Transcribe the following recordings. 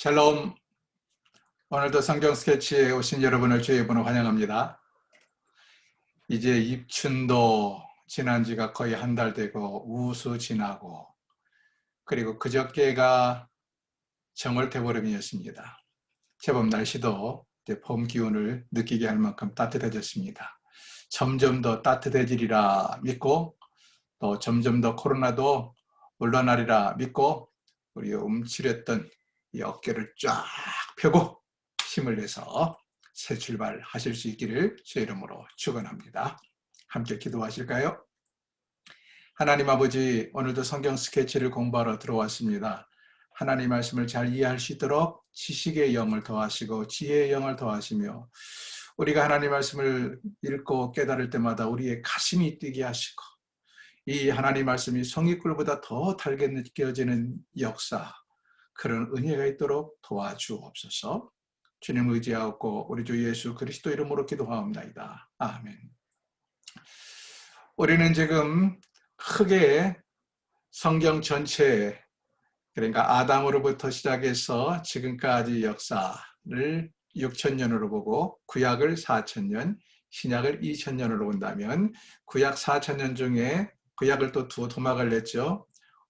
샬롬. 오늘도 성경 스케치에 오신 여러분을 주의 이름으로 환영합니다. 이제 입춘도 지난 지가 거의 한 달 되고 우수 지나고 그리고 그저께가 정월대보름이었습니다. 제법 날씨도 이제 봄 기운을 느끼게 할 만큼 따뜻해졌습니다. 점점 더 따뜻해지리라 믿고 또 점점 더 코로나도 물러나리라 믿고 우리 움츠렸던 이 어깨를 쫙 펴고 힘을 내서 새 출발하실 수 있기를 주의 이름으로 축원합니다. 함께 기도하실까요? 하나님 아버지, 오늘도 성경 스케치를 공부하러 들어왔습니다. 하나님 말씀을 잘 이해할 수 있도록 지식의 영을 더하시고 지혜의 영을 더하시며 우리가 하나님 말씀을 읽고 깨달을 때마다 우리의 가슴이 뛰게 하시고 이 하나님 말씀이 송이꿀보다 더 달게 느껴지는 역사, 그런 은혜가 있도록 도와주옵소서. 주님 의지하옵고 우리 주 예수 그리스도 이름으로 기도하옵나이다. 아멘. 우리는 지금 크게 성경 전체에, 그러니까 아담으로부터 시작해서 지금까지 역사를 6,000년으로 보고 구약을 4,000년, 신약을 2,000년으로 본다면 구약 4,000년 중에 구약을 또 두 토막을 냈죠.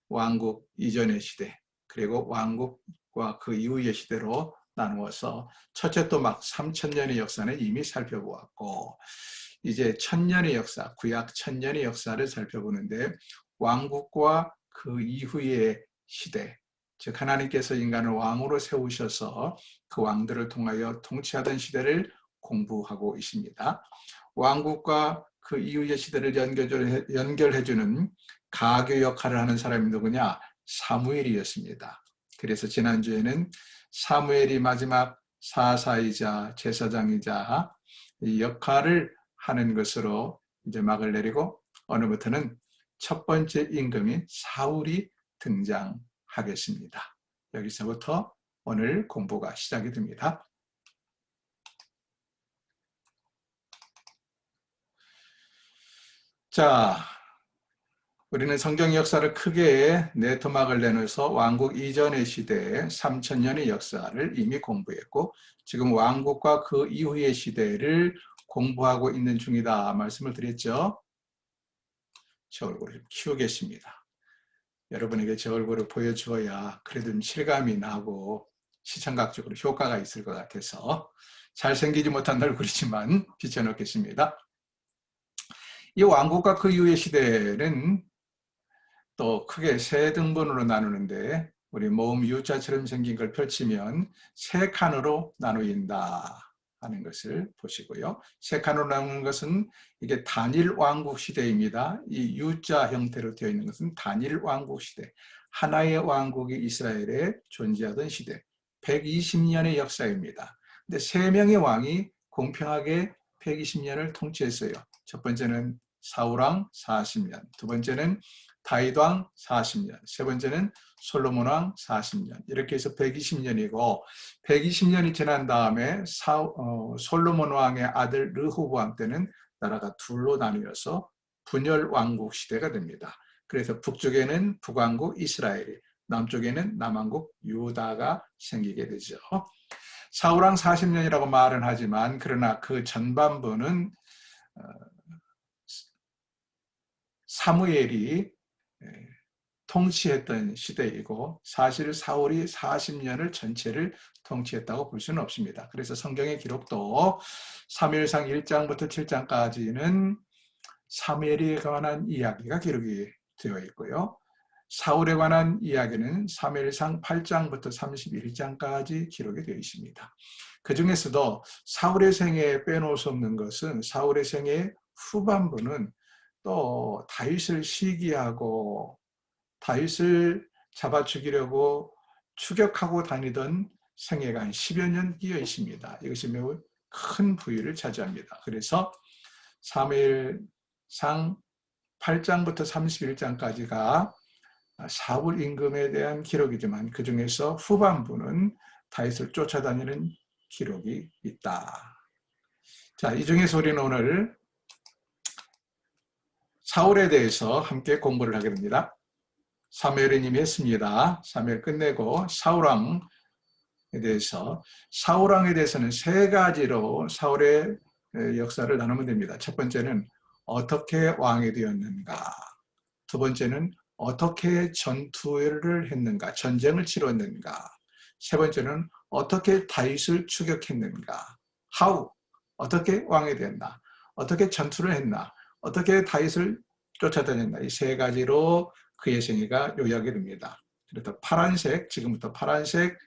왕국 이전의 시대, 그리고 왕국과 그 이후의 시대로 나누어서 첫째 토막 3,000년의 역사는 이미 살펴보았고 이제 1,000년의 역사, 구약 1,000년의 역사를 살펴보는데 왕국과 그 이후의 시대, 즉 하나님께서 인간을 왕으로 세우셔서 그 왕들을 통하여 통치하던 시대를 공부하고 있습니다. 왕국과 그 이후의 시대를 연결해주는 가교 역할을 하는 사람이 누구냐? 사무엘이었습니다. 그래서 지난주에는 사무엘이 마지막 사사이자 제사장이자 이 역할을 하는 것으로 이제 막을 내리고 오늘부터는 첫 번째 임금인 사울이 등장하겠습니다. 여기서부터 오늘 공부가 시작이 됩니다. 자, 우리는 성경 역사를 크게 네 토막을 내놓아서 왕국 이전의 시대에 3,000년의 역사를 이미 공부했고 지금 왕국과 그 이후의 시대를 공부하고 있는 중이다 말씀을 드렸죠. 제 얼굴을 좀 키우겠습니다. 여러분에게 제 얼굴을 보여주어야 그래도 좀 실감이 나고 시청각적으로 효과가 있을 것 같아서 잘생기지 못한 얼굴이지만 비춰놓겠습니다. 이 왕국과 그 이후의 시대는 또 크게 세 등분으로 나누는데 우리 모음 U자처럼 생긴 걸 펼치면 세 칸으로 나누인다 하는 것을 보시고요. 세 칸으로 나누는 것은 이게 단일 왕국 시대입니다. 이 U자 형태로 되어 있는 것은 단일 왕국 시대, 하나의 왕국이 이스라엘에 존재하던 시대, 120년의 역사입니다. 근데 세 명의 왕이 공평하게 120년을 통치했어요. 첫 번째는 사울왕 40년, 두 번째는 다윗왕 40년, 세 번째는 솔로몬왕 40년, 이렇게 해서 120년이고 120년이 지난 다음에 솔로몬 왕의 아들 르호보암 때는 나라가 둘로 나뉘어서 분열 왕국 시대가 됩니다. 그래서 북쪽에는 북왕국 이스라엘이, 남쪽에는 남왕국 유다가 생기게 되죠. 사울왕 40년이라고 말은 하지만 그러나 그 전반부는 사무엘이 통치했던 시대이고 사실 사울이 40년을 전체를 통치했다고 볼 수는 없습니다. 그래서 성경의 기록도 사무엘상 1장부터 7장까지는 사무엘에 관한 이야기가 기록이 되어 있고요. 사울에 관한 이야기는 사무엘상 8장부터 31장까지 기록이 되어 있습니다. 그 중에서도 사울의 생애에 빼놓을 수 없는 것은 사울의 생애 후반부는 또 다윗을 시기하고 다윗을 잡아 죽이려고 추격하고 다니던 생애가 한 10여 년 끼어 있습니다. 이것이 매우 큰 부위를 차지합니다. 그래서 사무엘상 8장부터 31장까지가 사울 임금에 대한 기록이지만 그 중에서 후반부는 다윗을 쫓아다니는 기록이 있다. 자, 이 중에서 우리는 오늘 사울에 대해서 함께 공부를 하게 됩니다. 사무엘은 이미 했습니다. 사무엘 끝내고 사울왕 대해서 사울 왕에 대해서는 세 가지로 사울의 역사를 나누면 됩니다. 첫 번째는 어떻게 왕이 되었는가. 두 번째는 어떻게 전투를 했는가, 전쟁을 치렀는가. 세 번째는 어떻게 다윗을 추격했는가. How, 어떻게 왕이 됐나, 어떻게 전투를 했나, 어떻게 다윗을 쫓아다녔나. 이 세 가지로 그의 생애가 요약이 됩니다. 그래서 파란색, 지금부터 파란색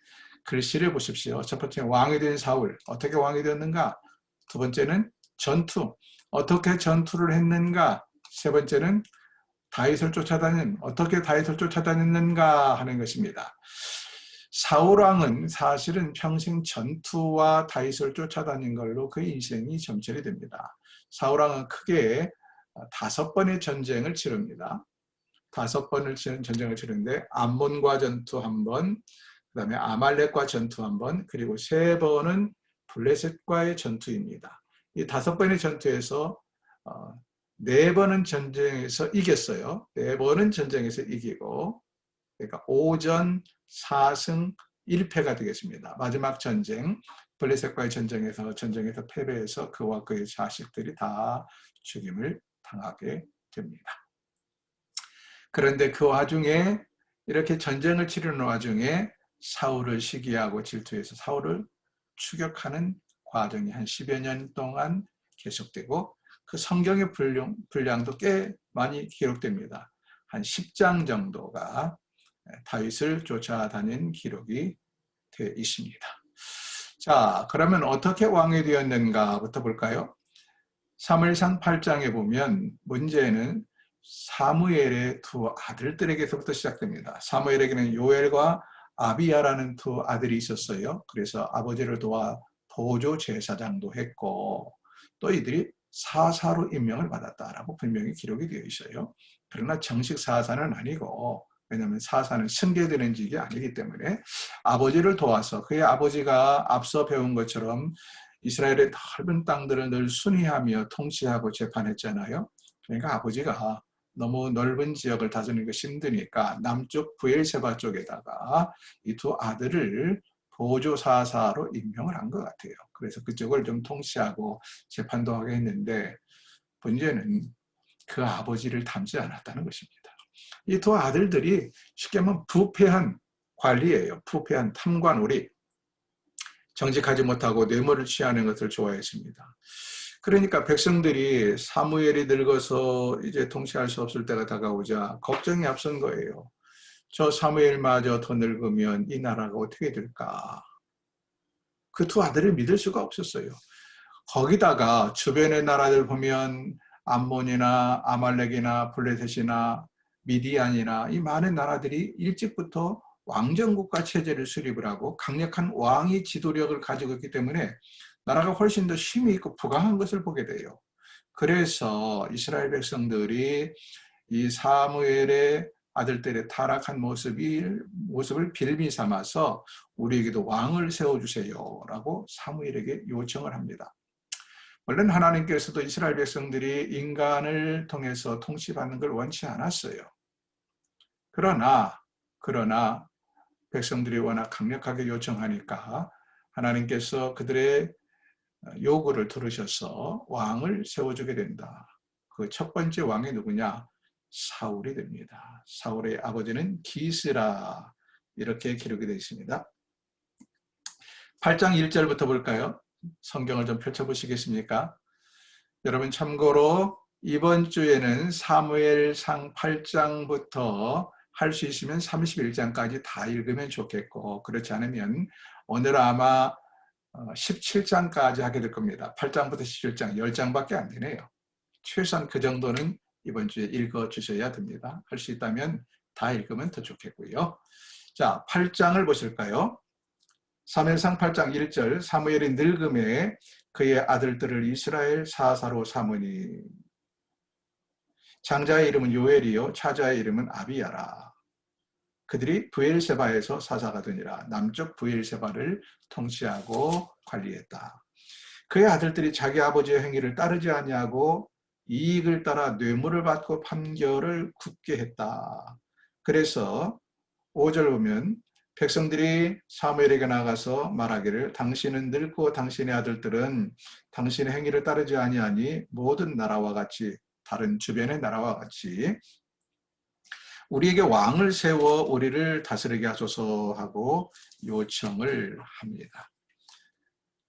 글씨를 보십시오. 첫 번째 왕이 된 사울, 어떻게 왕이 되었는가. 두 번째는 전투, 어떻게 전투를 했는가. 세 번째는 다윗을 쫓아다닌, 어떻게 다윗을 쫓아다녔는가 하는 것입니다. 사울왕은 사실은 평생 전투와 다윗을 쫓아다닌 걸로 그의 인생이 점철이 됩니다. 사울왕은 크게 5번의 전쟁을 치릅니다. 5번을 치는 전쟁을 치르는데 암몬과 전투 1번, 그 다음에 아말렉과 전투 1번, 그리고 3번은 블레셋과의 전투입니다. 이 5번의 전투에서 4번은 전쟁에서 이겼어요. 4번은 전쟁에서 이기고, 그러니까 5전 4승 1패가 되겠습니다. 마지막 전쟁, 블레셋과의 전쟁에서 패배해서 그와 그의 자식들이 다 죽임을 당하게 됩니다. 그런데 그 와중에, 이렇게 전쟁을 치르는 와중에 사울을 시기하고 질투해서 사울을 추격하는 과정이 한 10여 년 동안 계속되고, 그 성경의 분량도 꽤 많이 기록됩니다. 한 10장 정도가 다윗을 쫓아다닌 기록이 되어 있습니다. 자, 그러면 어떻게 왕이 되었는가부터 볼까요? 사무엘상 8장에 보면 문제는 사무엘의 2 아들들에게서부터 시작됩니다. 사무엘에게는 요엘과 아비야라는 2 아들이 있었어요. 그래서 아버지를 도와 보조 제사장도 했고, 또 이들이 사사로 임명을 받았다라고 분명히 기록이 되어 있어요. 그러나 정식 사사는 아니고, 왜냐하면 사사는 승계되는 직이 아니기 때문에 아버지를 도와서, 그의 아버지가 앞서 배운 것처럼 이스라엘의 넓은 땅들을 늘 순위하며 통치하고 재판했잖아요. 그러니까 아버지가 너무 넓은 지역을 다스리는 것이 힘드니까 남쪽 브엘세바 쪽에다가 이 2 아들을 보조사사로 임명을 한 것 같아요. 그래서 그쪽을 좀 통치하고 재판도 하게 했는데, 문제는 그 아버지를 닮지 않았다는 것입니다. 이 2 아들들이 쉽게 하면 부패한 관리예요. 부패한 탐관오리, 정직하지 못하고 뇌물을 취하는 것을 좋아했습니다. 그러니까 백성들이 사무엘이 늙어서 이제 통치할 수 없을 때가 다가오자 걱정이 앞선 거예요. 저 사무엘마저 더 늙으면 이 나라가 어떻게 될까. 그 2 아들을 믿을 수가 없었어요. 거기다가 주변의 나라들 보면 암몬이나 아말렉이나 블레셋이나 미디안이나 이 많은 나라들이 일찍부터 왕정국가 체제를 수립을 하고 강력한 왕이 지도력을 가지고 있기 때문에 나라가 훨씬 더 힘이 있고 부강한 것을 보게 돼요. 그래서 이스라엘 백성들이 이 사무엘의 아들들의 타락한 모습을 빌미 삼아서 우리에게도 왕을 세워주세요 라고 사무엘에게 요청을 합니다. 원래는 하나님께서도 이스라엘 백성들이 인간을 통해서 통치받는 걸 원치 않았어요. 그러나 백성들이 워낙 강력하게 요청하니까 하나님께서 그들의 요구를 들으셔서 왕을 세워주게 된다. 그 첫 번째 왕이 누구냐? 사울이 됩니다. 사울의 아버지는 기스라, 이렇게 기록이 되어 있습니다. 8장 1절부터 볼까요? 성경을 좀 펼쳐보시겠습니까? 여러분 참고로 이번 주에는 사무엘상 8장부터 할 수 있으면 31장까지 다 읽으면 좋겠고, 그렇지 않으면 오늘 아마 17장까지 하게 될 겁니다. 8장부터 17장, 10장밖에 안 되네요. 최소한 그 정도는 이번 주에 읽어주셔야 됩니다. 할 수 있다면 다 읽으면 더 좋겠고요. 자, 8장을 보실까요? 사무엘상 8장 1절, 사무엘이 늙음에 그의 아들들을 이스라엘 사사로 삼으니, 장자의 이름은 요엘이요 차자의 이름은 아비야라. 그들이 브엘세바에서 사사가 되니라. 남쪽 브엘세바를 통치하고 관리했다. 그의 아들들이 자기 아버지의 행위를 따르지 아니하고 이익을 따라 뇌물을 받고 판결을 굳게 했다. 그래서 5절 보면 백성들이 사무엘에게 나가서 말하기를 당신은 늙고 당신의 아들들은 당신의 행위를 따르지 아니하니 모든 나라와 같이 다른 주변의 나라와 같이 우리에게 왕을 세워 우리를 다스리게 하소서 하고 요청을 합니다.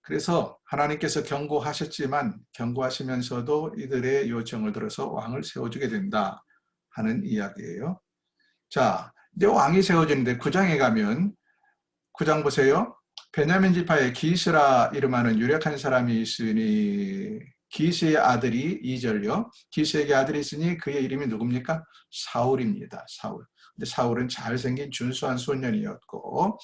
그래서 하나님께서 경고하셨지만 경고하시면서도 이들의 요청을 들어서 왕을 세워주게 된다 하는 이야기예요. 자, 이제 왕이 세워지는데 9장에 가면 9장 보세요. 베냐민 지파에 기스라 이름하는 유력한 사람이 있으니 기스의 아들이 2절요. 기스에게 아들이 있으니 그의 이름이 누굽니까? 사울입니다. 사울. 근데 사울은 잘생긴 준수한 소년이었고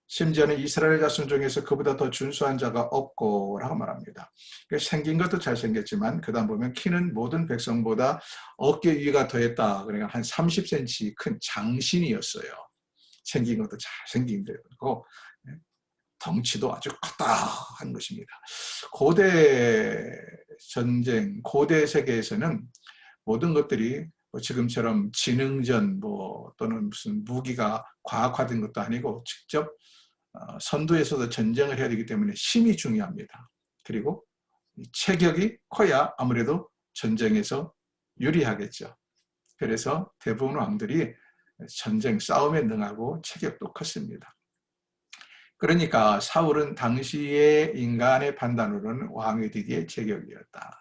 심지어는 이스라엘 자손 중에서 그보다 더 준수한 자가 없고 라고 말합니다. 생긴 것도 잘생겼지만 그 다음 보면 키는 모든 백성보다 어깨 위가 더했다. 그러니까 한 30cm 큰 장신이었어요. 생긴 것도 잘생긴 거고 덩치도 아주 커다한 것입니다. 고대 전쟁, 고대 세계에서는 모든 것들이 지금처럼 지능전 또는 무슨 무기가 과학화된 것도 아니고 직접 선두에서도 전쟁을 해야 되기 때문에 힘이 중요합니다. 그리고 체격이 커야 아무래도 전쟁에서 유리하겠죠. 그래서 대부분 왕들이 전쟁 싸움에 능하고 체격도 컸습니다. 그러니까 사울은 당시의 인간의 판단으로는 왕이 되기에 제격이었다.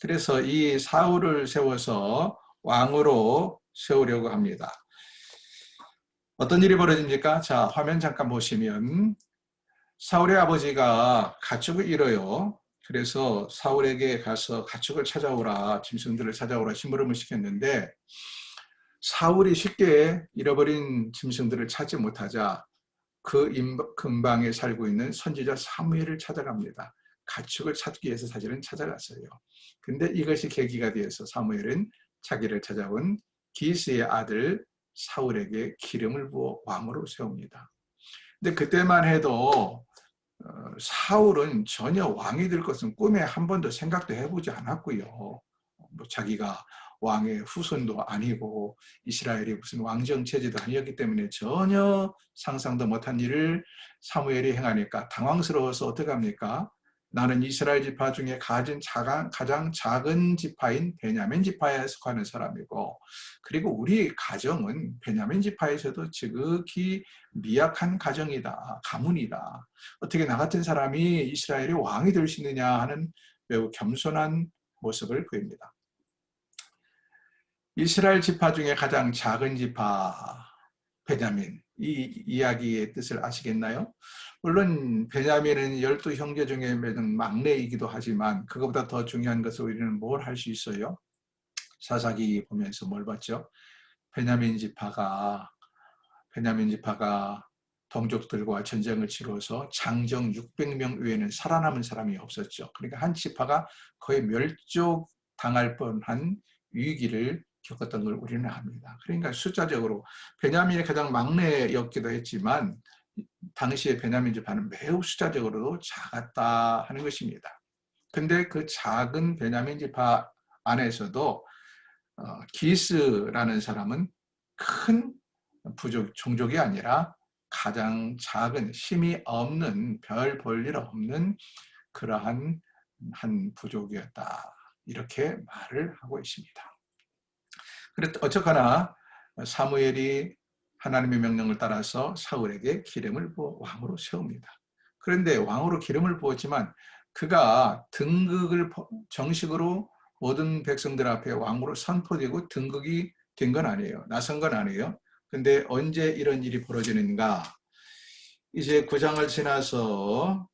그래서 이 사울을 세워서 왕으로 세우려고 합니다. 어떤 일이 벌어집니까? 자, 화면 잠깐 보시면 사울의 아버지가 가축을 잃어요. 그래서 사울에게 가서 가축을 찾아오라, 짐승들을 찾아오라 심부름을 시켰는데 사울이 쉽게 잃어버린 짐승들을 찾지 못하자 그 근방에 살고 있는 선지자 사무엘을 찾아갑니다. 가축을 찾기 위해서 사실은 찾아갔어요. 근데 이것이 계기가 되어서 사무엘은 자기를 찾아온 기스의 아들 사울에게 기름을 부어 왕으로 세웁니다. 근데 그때만 해도 사울은 전혀 왕이 될 것은 꿈에 한 번도 생각도 해보지 않았고요. 자기가 왕의 후손도 아니고 이스라엘이 무슨 왕정 체제도 아니었기 때문에 전혀 상상도 못한 일을 사무엘이 행하니까 당황스러워서 어떻게 합니까? 나는 이스라엘 지파 중에 가장 작은 지파인 베냐민 지파에 속하는 사람이고 그리고 우리 가정은 베냐민 지파에서도 지극히 미약한 가정이다. 가문이다. 어떻게 나 같은 사람이 이스라엘의 왕이 될 수 있느냐 하는 매우 겸손한 모습을 보입니다. 이스라엘 지파 중에 가장 작은 지파 베냐민, 이 이야기의 뜻을 아시겠나요? 물론 베냐민은 12형제 중에 막내이기도 하지만 그것보다 더 중요한 것은 우리는 뭘 할 수 있어요? 사사기 보면서 뭘 봤죠? 베냐민 지파가 동족들과 전쟁을 치러서 장정 600명 외에는 살아남은 사람이 없었죠. 그러니까 한 지파가 거의 멸족당할 뻔한 위기를 겪었던 걸 우리는 압니다. 그러니까 숫자적으로 베냐민이 가장 막내였기도 했지만 당시의 베냐민 지파는 매우 숫자적으로도 작았다 하는 것입니다. 근데 그 작은 베냐민 지파 안에서도 기스라는 사람은 큰 종족이 아니라 가장 작은 힘이 없는 별 볼 일 없는 그러한 한 부족이었다. 이렇게 말을 하고 있습니다. 그래도 어쨌거나 사무엘이 하나님의 명령을 따라서 사울에게 기름을 부어 왕으로 세웁니다. 그런데 왕으로 기름을 부었지만 그가 등극을 정식으로 모든 백성들 앞에 왕으로 선포되고 등극이 된 건 아니에요. 나선 건 아니에요. 근데 언제 이런 일이 벌어지는가? 이제 9장을 지나서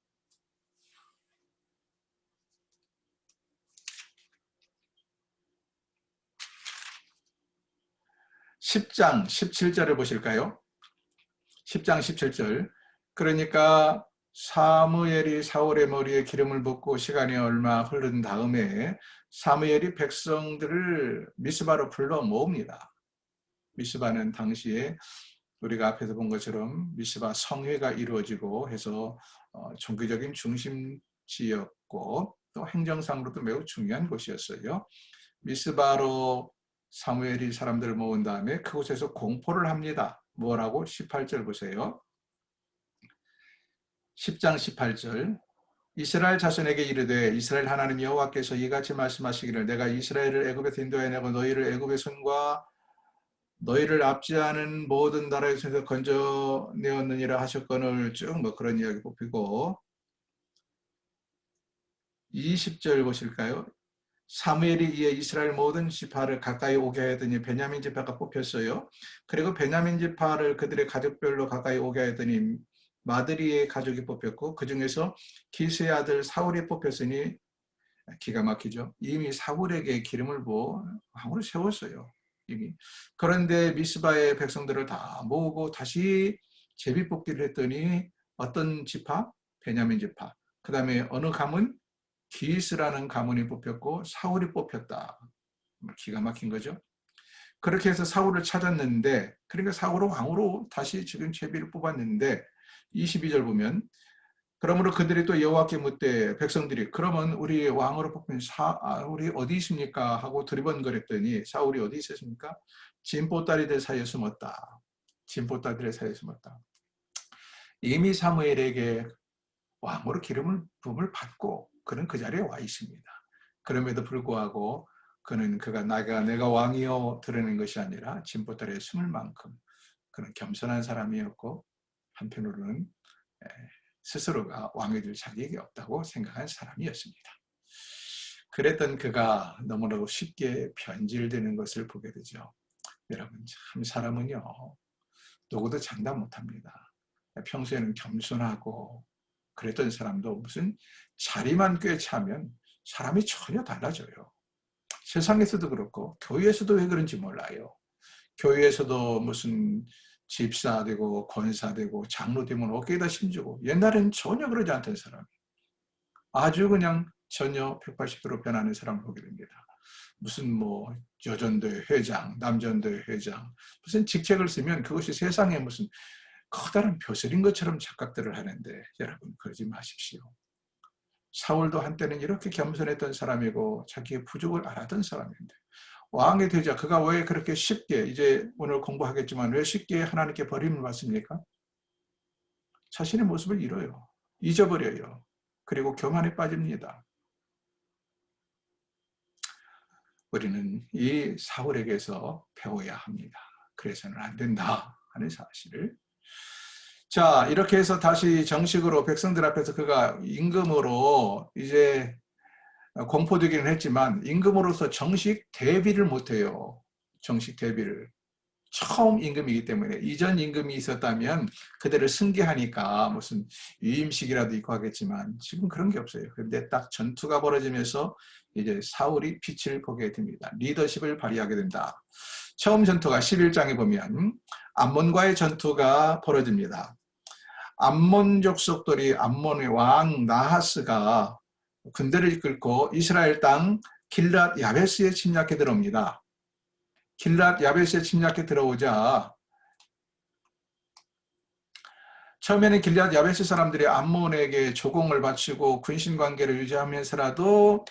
10장 17절을 보실까요? 10장 17절. 그러니까 사무엘이 사울의 머리에 기름을 붓고 시간이 얼마 흐른 다음에 사무엘이 백성들을 미스바로 불러 모읍니다. 미스바는 당시에 우리가 앞에서 본 것처럼 미스바 성회가 이루어지고 해서 종교적인 중심지였고 또 행정상으로도 매우 중요한 곳이었어요. 미스바로 사무엘이 사람들을 모은 다음에 그곳에서 공포를 합니다. 뭐라고? 18절 보세요. 10장 18절. 이스라엘 자손에게 이르되 이스라엘 하나님 여호와께서 이같이 말씀하시기를 내가 이스라엘을 애굽에서 인도해 내고 너희를 애굽의 손과 너희를 압제하는 모든 나라의 손에서 건져내었느니라 하셨거늘 쭉 뭐 그런 이야기 뽑히고 20절 보실까요? 사무엘이 이에 이스라엘 모든 지파를 가까이 오게 하더니 베냐민 지파가 뽑혔어요. 그리고 베냐민 지파를 그들의 가족별로 가까이 오게 하더니 마드리의 가족이 뽑혔고 그 중에서 기스의 아들 사울이 뽑혔으니 기가 막히죠. 이미 사울에게 기름을 부어 왕으로 세웠어요. 이미. 그런데 미스바의 백성들을 다 모으고 다시 제비뽑기를 했더니 어떤 지파? 베냐민 지파. 그 다음에 어느 가문? 기스라는 가문이 뽑혔고 사울이 뽑혔다. 기가 막힌 거죠. 그렇게 해서 사울을 찾았는데 그러니까 사울을 왕으로 다시 지금 제비를 뽑았는데 22절 보면 그러므로 그들이 또 여호와께 묻되 백성들이 그러면 우리 왕으로 뽑힌 사울이 어디 있습니까? 하고 두리번거렸더니 사울이 어디 있었습니까? 진보따리들 사이에 숨었다. 진보따리들 사이에 숨었다. 이미 사무엘에게 왕으로 기름을 부음을 받고 그는 그 자리에 와 있습니다. 그럼에도 불구하고 그는 내가 왕이요 드러낸 것이 아니라 진보따리에 숨을 만큼 그는 겸손한 사람이었고 한편으로는 스스로가 왕이 될 자격이 없다고 생각한 사람이었습니다. 그랬던 그가 너무나도 쉽게 변질되는 것을 보게 되죠. 여러분 참 사람은요 누구도 장담 못합니다. 평소에는 겸손하고 그랬던 사람도 무슨 자리만 꿰차면 사람이 전혀 달라져요. 세상에서도 그렇고 교회에서도 왜 그런지 몰라요. 교회에서도 무슨 집사되고 권사되고 장로되면 어깨에다 힘주고 옛날에는 전혀 그러지 않던 사람이 아주 그냥 전혀 180도로 변하는 사람을 보게 됩니다. 무슨 뭐 여전도회 회장, 남전도회 회장 무슨 직책을 쓰면 그것이 세상에 무슨 커다란 벼슬인 것처럼 착각들을 하는데 여러분 그러지 마십시오. 사울도 한때는 이렇게 겸손했던 사람이고 자기의 부족을 알았던 사람인데 왕이 되자 그가 왜 그렇게 쉽게 이제 오늘 공부하겠지만 왜 쉽게 하나님께 버림을 받습니까? 자신의 모습을 잃어요. 잊어버려요. 그리고 교만에 빠집니다. 우리는 이 사울에게서 배워야 합니다. 그래서는 안 된다 하는 사실을. 자, 이렇게 해서 다시 정식으로 백성들 앞에서 그가 임금으로 이제 공포되기는 했지만 임금으로서 정식 대비를 못해요. 정식 대비를. 처음 임금이기 때문에 이전 임금이 있었다면 그들을 승계하니까 무슨 위임식이라도 있고 하겠지만 지금 그런 게 없어요. 그런데 딱 전투가 벌어지면서 이제 사울이 빛을 보게 됩니다. 리더십을 발휘하게 된다. 처음 전투가 11장에 보면 암몬과의 전투가 벌어집니다. 암몬 족속들이 암몬의 왕 나하스가 군대를 이끌고 이스라엘 땅 길랏 야베스에 침략해 들어옵니다. 길랏 야베스에 침략해 들어오자 처음에는 길랏 야베스 사람들이 암몬에게 조공을 바치고 군신 관계를 유지하면서라도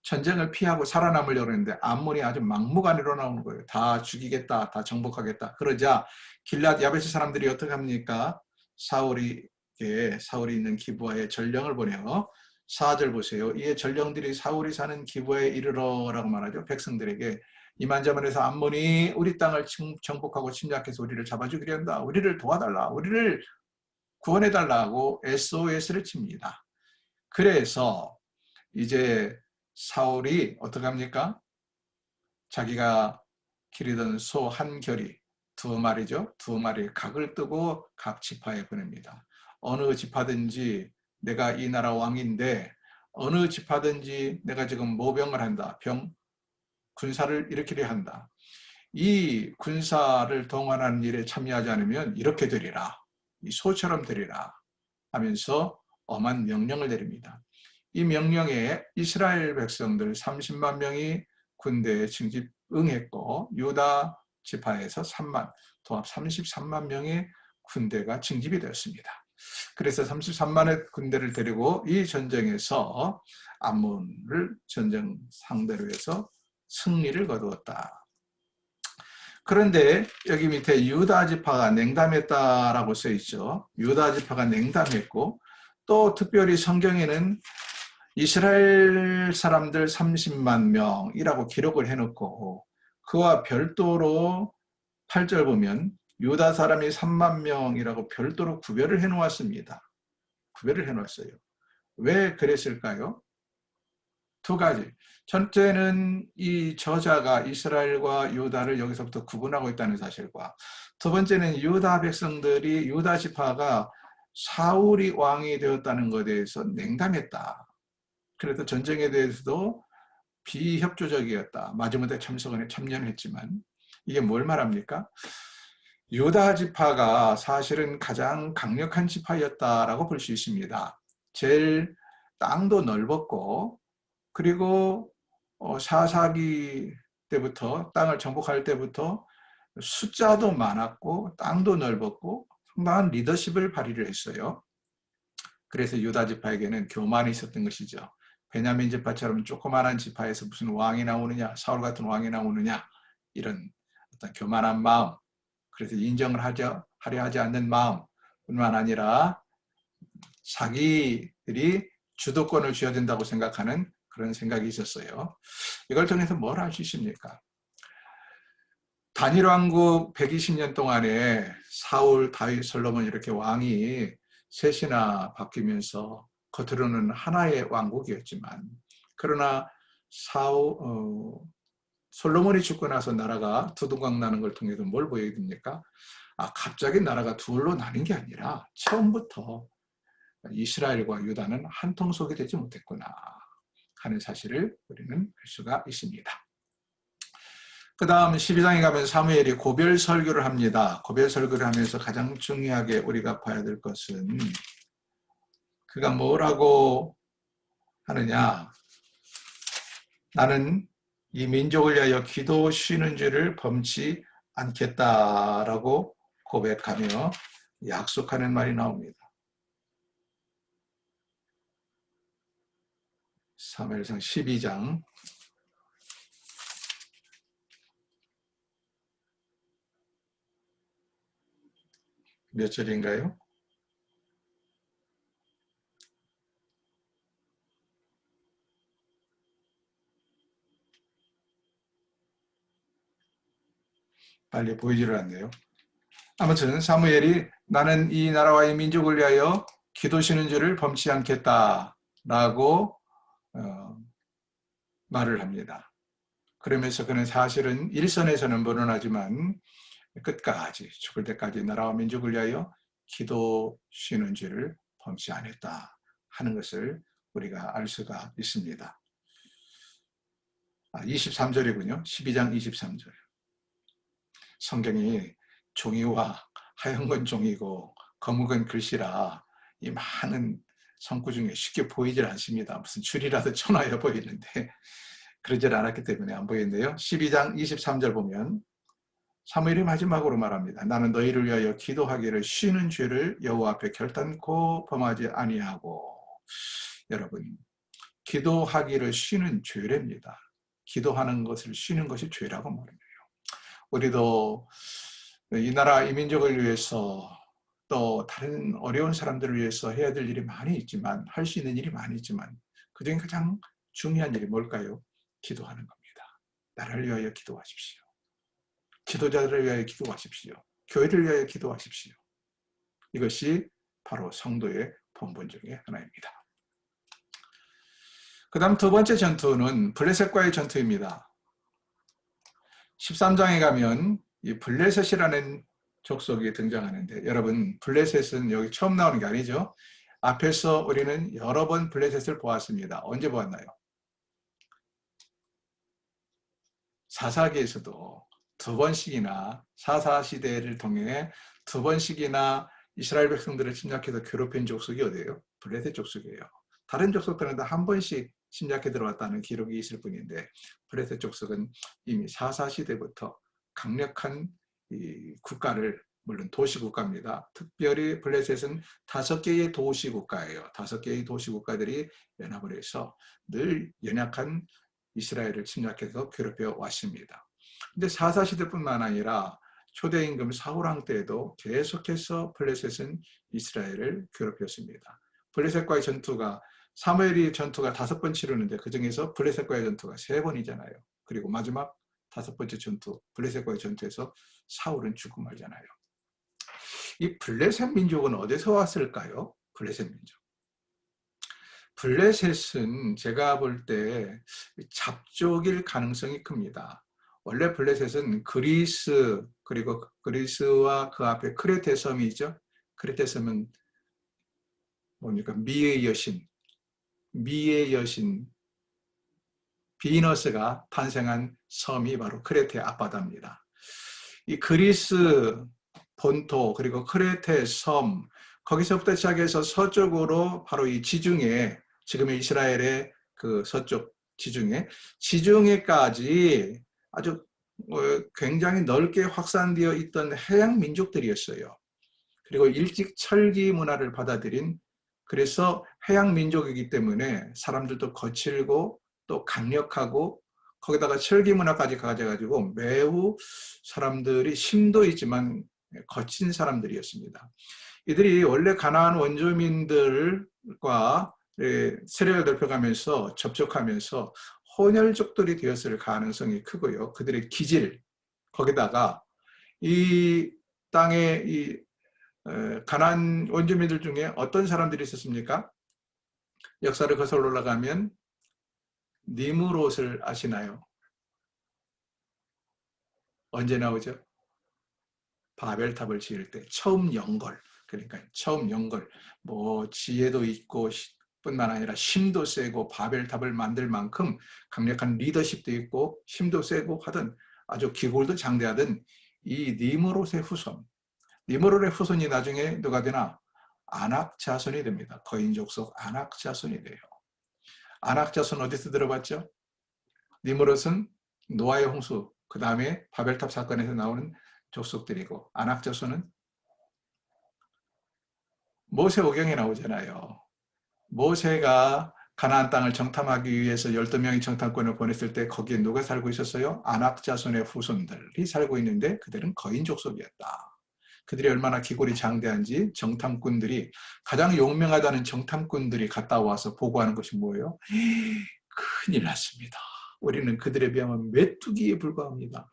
전쟁을 피하고 살아남으려고 했는데 암몬이 아주 막무가내로 나오는 거예요. 다 죽이겠다, 다 정복하겠다. 그러자 길랏 야베스 사람들이 어떻게 합니까? 사울이 있는 기브아에 전령을 보내요. 4절 보세요. 이에 전령들이 사울이 사는 기브아에 이르러라고 말하죠. 백성들에게 이만저만해서 암몬이 우리 땅을 정복하고 침략해서 우리를 잡아주기로 한다. 우리를 도와달라. 우리를 구원해달라고 SOS를 칩니다. 그래서 이제 사울이 어떻게 합니까? 자기가 기르던 소 한 결이 두 마리죠. 두 마리 각을 뜨고 각 지파에 보냅니다. 어느 지파든지 내가 이 나라 왕인데 어느 지파든지 내가 지금 모병을 한다. 군사를 일으키려 한다. 이 군사를 동원하는 일에 참여하지 않으면 이렇게 되리라. 이 소처럼 되리라 하면서 엄한 명령을 내립니다. 이 명령에 이스라엘 백성들 30만 명이 군대에 징집 응했고 유다 지파에서 3만, 도합 33만 명의 군대가 징집이 되었습니다. 그래서 33만의 군대를 데리고 이 전쟁에서 암몬을 전쟁 상대로 해서 승리를 거두었다. 그런데 여기 밑에 유다 지파가 냉담했다라고 써 있죠. 유다 지파가 냉담했고 또 특별히 성경에는 이스라엘 사람들 30만 명이라고 기록을 해놓고 그와 별도로 8절 보면 유다 사람이 3만 명이라고 별도로 구별을 해놓았습니다. 구별을 해놓았어요. 왜 그랬을까요? 두 가지. 첫째는 이 저자가 이스라엘과 유다를 여기서부터 구분하고 있다는 사실과 두 번째는 유다 백성들이 유다 지파가 사울이 왕이 되었다는 것에 대해서 냉담했다. 그래서 전쟁에 대해서도 비협조적이었다. 마지못해 참석원에 참여했지만 이게 뭘 말합니까? 유다 지파가 사실은 가장 강력한 지파였다라고 볼 수 있습니다. 제일 땅도 넓었고 그리고 사사기 때부터 땅을 정복할 때부터 숫자도 많았고 땅도 넓었고 상당한 리더십을 발휘를 했어요. 그래서 유다 지파에게는 교만이 있었던 것이죠. 베냐민 지파처럼 조그마한 지파에서 무슨 왕이 나오느냐, 사울 같은 왕이 나오느냐 이런 어떤 교만한 마음, 그래서 인정을 하려 하지 않는 마음뿐만 아니라 자기들이 주도권을 쥐어야 된다고 생각하는 그런 생각이 있었어요. 이걸 통해서 뭘 할 수 있습니까? 단일 왕국 120년 동안에 사울, 다윗, 솔로몬 이렇게 왕이 셋이나 바뀌면서 겉으로는 하나의 왕국이었지만 그러나 솔로몬이 죽고 나서 나라가 두둥강 나는 걸 통해서 뭘 보여야 됩니까? 갑자기 나라가 둘로 나뉜 게 아니라 처음부터 이스라엘과 유다는 한 통속이 되지 못했구나 하는 사실을 우리는 알 수가 있습니다. 그 다음 12장에 가면 사무엘이 고별 설교를 합니다. 고별 설교를 하면서 가장 중요하게 우리가 봐야 될 것은 그가 뭐라고 하느냐. 나는 이 민족을 위하여 기도 쉬는 줄을 범치 않겠다라고 고백하며 약속하는 말이 나옵니다. 사무엘상 12장 몇 절인가요? 빨리 보이지를 않네요. 아무튼 사무엘이 나는 이 나라와 이 민족을 위하여 기도 쉬는 줄을 범치 않겠다라고 말을 합니다. 그러면서 그는 사실은 일선에서는 물러나지만 끝까지 죽을 때까지 나라와 민족을 위하여 기도 쉬는 줄을 범치 않았다 하는 것을 우리가 알 수가 있습니다. 23절이군요. 12장 23절. 성경이 종이와 하얀 건 종이고 거묵은 글씨라 이 많은 성구 중에 쉽게 보이질 않습니다. 무슨 줄이라도 쳐놔야 보이는데 그러질 않았기 때문에 안 보이는데요. 12장 23절 보면 사무엘이 마지막으로 말합니다. 나는 너희를 위하여 기도하기를 쉬는 죄를 여호와 앞에 결단코 범하지 아니하고. 여러분, 기도하기를 쉬는 죄랍니다. 기도하는 것을 쉬는 것이 죄라고 말해요. 우리도 이 나라 이 민족을 위해서 또 다른 어려운 사람들을 위해서 해야 될 일이 많이 있지만 할 수 있는 일이 많이 있지만 그중에 가장 중요한 일이 뭘까요? 기도하는 겁니다. 나라를 위하여 기도하십시오. 지도자들을 위하여 기도하십시오. 교회를 위하여 기도하십시오. 이것이 바로 성도의 본분 중에 하나입니다. 그 다음 두 번째 전투는 블레셋과의 전투입니다. 13장에 가면 이 블레셋이라는 족속이 등장하는데 여러분 블레셋은 여기 처음 나오는 게 아니죠. 앞에서 우리는 여러 번 블레셋을 보았습니다. 언제 보았나요? 사사기에서도 두 번씩이나 사사시대를 통해 두 번씩이나 이스라엘 백성들을 침략해서 괴롭힌 족속이 어디예요? 블레셋 족속이에요. 다른 족속들은 다 한 번씩 침략해 들어왔다는 기록이 있을 뿐인데 블레셋 족속은 이미 사사시대부터 강력한 이 국가를 물론 도시국가입니다. 특별히 블레셋은 5개의 도시국가예요. 5개의 도시국가들이 연합을 해서 늘 연약한 이스라엘을 침략해서 괴롭혀 왔습니다. 근데 사사시대뿐만 아니라 초대임금 사울왕 때에도 계속해서 블레셋은 이스라엘을 괴롭혔습니다. 블레셋과의 전투가 사무엘이 전투가 5번 치르는데 그 중에서 블레셋과의 전투가 3번이잖아요. 그리고 마지막 5번째 전투 블레셋과의 전투에서 사울은 죽고 말잖아요. 이 블레셋 민족은 어디서 왔을까요? 블레셋 민족. 블레셋은 제가 볼 때 잡족일 가능성이 큽니다. 원래 블레셋은 그리스, 그리고 그리스와 그 앞에 크레테 섬이 있죠. 크레테 섬은 뭡니까? 미의 여신, 미의 여신 비너스가 탄생한 섬이 바로 크레테 앞바다입니다. 이 그리스 본토 그리고 크레테 섬 거기서부터 시작해서 서쪽으로 바로 이 지중해, 지금의 이스라엘의 그 서쪽 지중해까지 아주 굉장히 넓게 확산되어 있던 해양 민족들이었어요. 그리고 일찍 철기 문화를 받아들인, 그래서 해양 민족이기 때문에 사람들도 거칠고 또 강력하고 거기다가 철기 문화까지 가져가지고 매우 사람들이 심도 있지만 거친 사람들이었습니다. 이들이 원래 가나안 원주민들과 세력을 넓혀가면서 접촉하면서 혼혈족들이 되었을 가능성이 크고요. 그들의 기질, 거기다가 이 땅에 이 가나안 원주민들 중에 어떤 사람들이 있었습니까? 역사를 거슬러 올라가면 니므롯을 아시나요? 언제 나오죠? 바벨탑을 지을 때 처음 연걸, 그러니까 처음 연걸, 뭐 지혜도 있고 뿐만 아니라 힘도 세고 바벨탑을 만들 만큼 강력한 리더십도 있고 힘도 세고 하던 아주 기골도 장대하던 이 니므롯의 후손, 니므롯의 후손이 나중에 누가 되나? 아낙 자손이 됩니다. 거인족 속 아낙 자손이 돼요. 아낙 자손 어디서 들어봤죠? 니므롯은 노아의 홍수, 그 다음에 바벨탑 사건에서 나오는 족속들이고, 아낙 자손은 모세오경에 나오잖아요. 모세가 가나안 땅을 정탐하기 위해서 12명의 정탐꾼을 보냈을 때 거기에 누가 살고 있었어요? 아낙 자손의 후손들이 살고 있는데 그들은 거인 족속이었다. 그들이 얼마나 기골이 장대한지 정탐꾼들이, 가장 용맹하다는 정탐꾼들이 갔다 와서 보고하는 것이 뭐예요? 큰일 났습니다. 우리는 그들에 비하면 메뚜기에 불과합니다.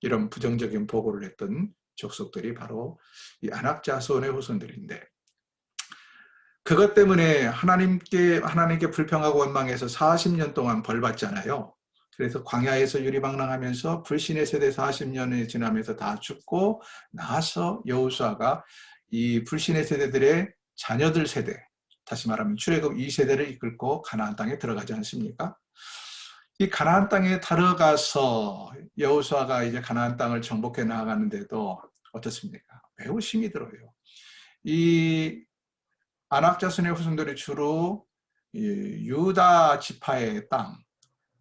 이런 부정적인 보고를 했던 족속들이 바로 이 아낙 자손의 후손들인데, 그것 때문에 하나님께 불평하고 원망해서 40년 동안 벌 받잖아요. 그래서 광야에서 유리방랑하면서 불신의 세대 40년이 지나면서 다 죽고 나서 여호수아가 이 불신의 세대들의 자녀들 세대, 다시 말하면 출애굽 2세대를 이끌고 가나안 땅에 들어가지 않습니까? 이 가나안 땅에 들어가서 여호수아가 이제 가나안 땅을 정복해 나가는데도 어떻습니까? 매우 힘이 들어요. 이 아낙 자손의 후손들이 주로 유다 지파의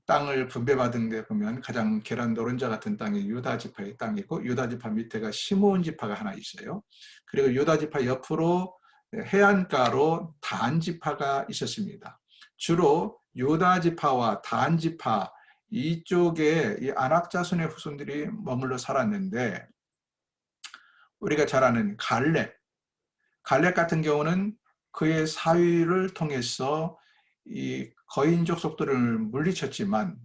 땅을 분배받은 데 보면 가장 계란 노른자 같은 땅이 유다 지파의 땅이고, 유다 지파 밑에가 시므온 지파가 하나 있어요. 그리고 유다 지파 옆으로 해안가로 단 지파가 있었습니다. 주로 유다 지파와 단 지파 이쪽에 이 아낙 자손의 후손들이 머물러 살았는데, 우리가 잘 아는 갈렙 같은 경우는 그의 사위를 통해서 이 거인족 속들을 물리쳤지만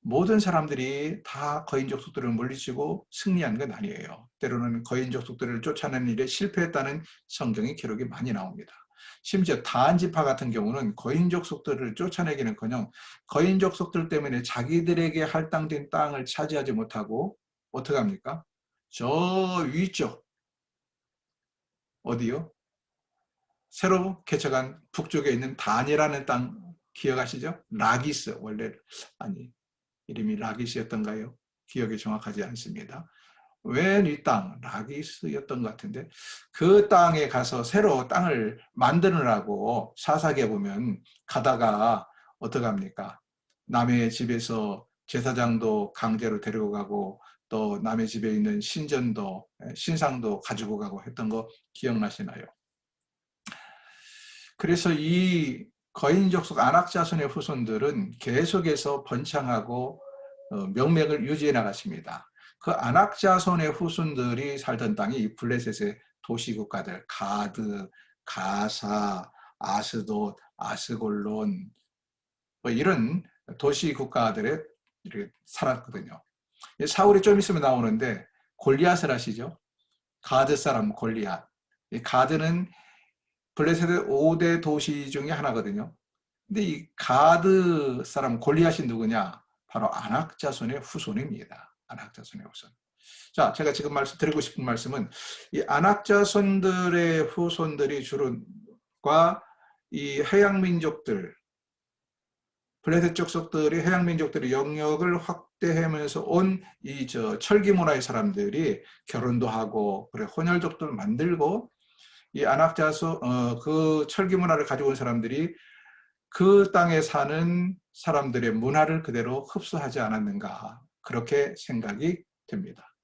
모든 사람들이 다 거인족 속들을 물리치고 승리한 건 아니에요. 때로는 거인족 속들을 쫓아내는 일에 실패했다는 성경의 기록이 많이 나옵니다. 심지어 다한 지파 같은 경우는 거인족 속들을 쫓아내기는커녕 거인족 속들 때문에 자기들에게 할당된 땅을 차지하지 못하고 어떻게 합니까? 저 위쪽, 어디요? 새로 개척한 북쪽에 있는 단이라는 땅 기억하시죠? 라기스, 원래 이름이 라기스였던가요? 기억이 정확하지 않습니다. 웬 이 땅, 라기스였던 것 같은데, 그 땅에 가서 새로 땅을 만드느라고 사사기에 보면 가다가 어떻게 합니까? 남의 집에서 제사장도 강제로 데리고 가고, 또 남의 집에 있는 신상도 가지고 가고 했던 거 기억나시나요? 그래서 이 거인족 속 아낙 자손의 후손들은 계속해서 번창하고 명맥을 유지해 나갔습니다. 그 아낙 자손의 후손들이 살던 땅이 이 블레셋의 도시국가들 가드, 가사, 아스돗, 아스골론 이런 도시국가들에 이렇게 살았거든요. 사울이 좀 있으면 나오는데 골리앗을 아시죠? 가드 사람 골리앗. 이 가드는 블레셋의 5대 도시 중에 하나거든요. 근데 이 가드 사람 골리앗이 누구냐? 바로 아낙 자손의 후손입니다. 아낙 자손의 후손. 자, 제가 지금 드리고 싶은 말씀은 이 아낙 자손들의 후손들이 주로과 이 해양 민족들, 블레셋 족속들이 해양 민족들의 영역을 확대하면서 온 이 철기 문화의 사람들이 결혼도 하고 그래 혼혈족들을 만들고 이 아낙 자손 그 철기 문화를 가지고 온 사람들이 그 땅에 사는 사람들의 문화를 그대로 흡수하지 않았는가 그렇게 생각이 됩니다.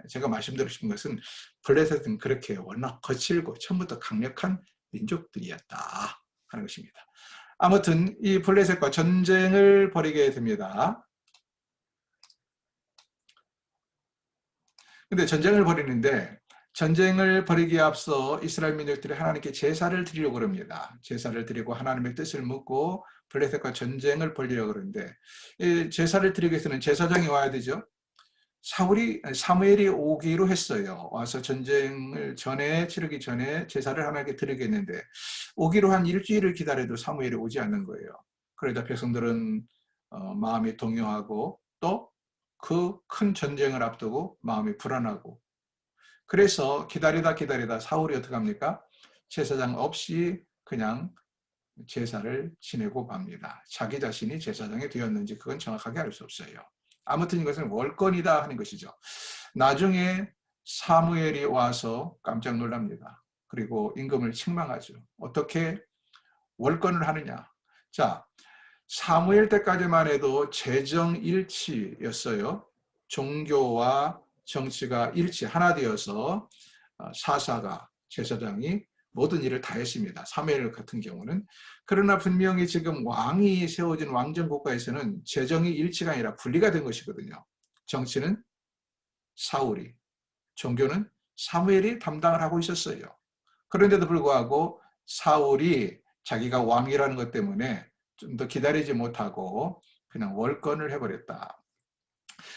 제가 말씀드리고 싶은 것은 블레셋은 그렇게 워낙 거칠고 처음부터 강력한 민족들이었다 하는 것입니다. 아무튼 이 블레셋과 전쟁을 벌이게 됩니다. 근데 전쟁을 벌이는데 전쟁을 벌이기에 앞서 이스라엘 민족들이 하나님께 제사를 드리려고 합니다. 제사를 드리고 하나님의 뜻을 묻고 블레셋과 전쟁을 벌이려고 그러는데 이 제사를 드리기 위해서는 제사장이 와야 되죠. 사무엘이 오기로 했어요. 와서 전쟁을 치르기 전에 제사를 하나님께 드리겠는데 오기로 한 일주일을 기다려도 사무엘이 오지 않는 거예요. 그러다 백성들은 마음이 동요하고 또 그 큰 전쟁을 앞두고 마음이 불안하고 그래서 기다리다 사울이 어떻게 합니까? 제사장 없이 그냥 제사를 지내고 맙니다. 자기 자신이 제사장이 되었는지 그건 정확하게 알 수 없어요. 아무튼 이것은 월권이다 하는 것이죠. 나중에 사무엘이 와서 깜짝 놀랍니다. 그리고 임금을 책망하죠. 어떻게 월권을 하느냐. 자, 사무엘 때까지만 해도 재정일치였어요. 종교와 정치가 하나 되어서 사사가 제사장이 모든 일을 다 했습니다. 사무엘 같은 경우는. 그러나 분명히 지금 왕이 세워진 왕정 국가에서는 재정이 일치가 아니라 분리가 된 것이거든요. 정치는 사울이, 종교는 사무엘이 담당을 하고 있었어요. 그런데도 불구하고 사울이 자기가 왕이라는 것 때문에 좀 더 기다리지 못하고 그냥 월권을 해버렸다.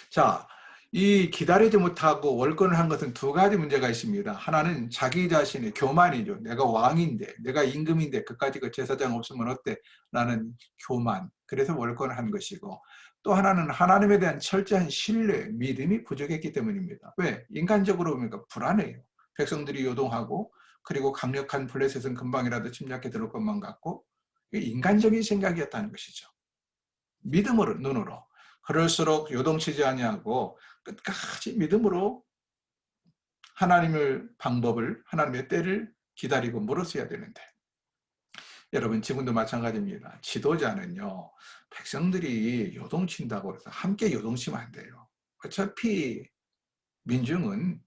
자, 이 기다리지 못하고 월권을 한 것은 두 가지 문제가 있습니다. 하나는 자기 자신의 교만이죠. 내가 왕인데, 내가 임금인데 그까지 그 제사장 없으면 어때? 라는 교만. 그래서 월권을 한 것이고 또 하나는 하나님에 대한 철저한 신뢰, 믿음이 부족했기 때문입니다. 왜? 인간적으로 보니까 불안해요. 백성들이 요동하고 그리고 강력한 블레셋은 금방이라도 침략해 들어올 것만 같고 인간적인 생각이었다는 것이죠. 믿음으로, 눈으로. 그럴수록 요동치지 아니하고 끝까지 믿음으로 하나님의 방법을, 하나님의 때를 기다리고 물었어야 되는데 여러분 지금도 마찬가지입니다. 지도자는요. 백성들이 요동친다고 해서 함께 요동치면 안 돼요. 어차피 민중은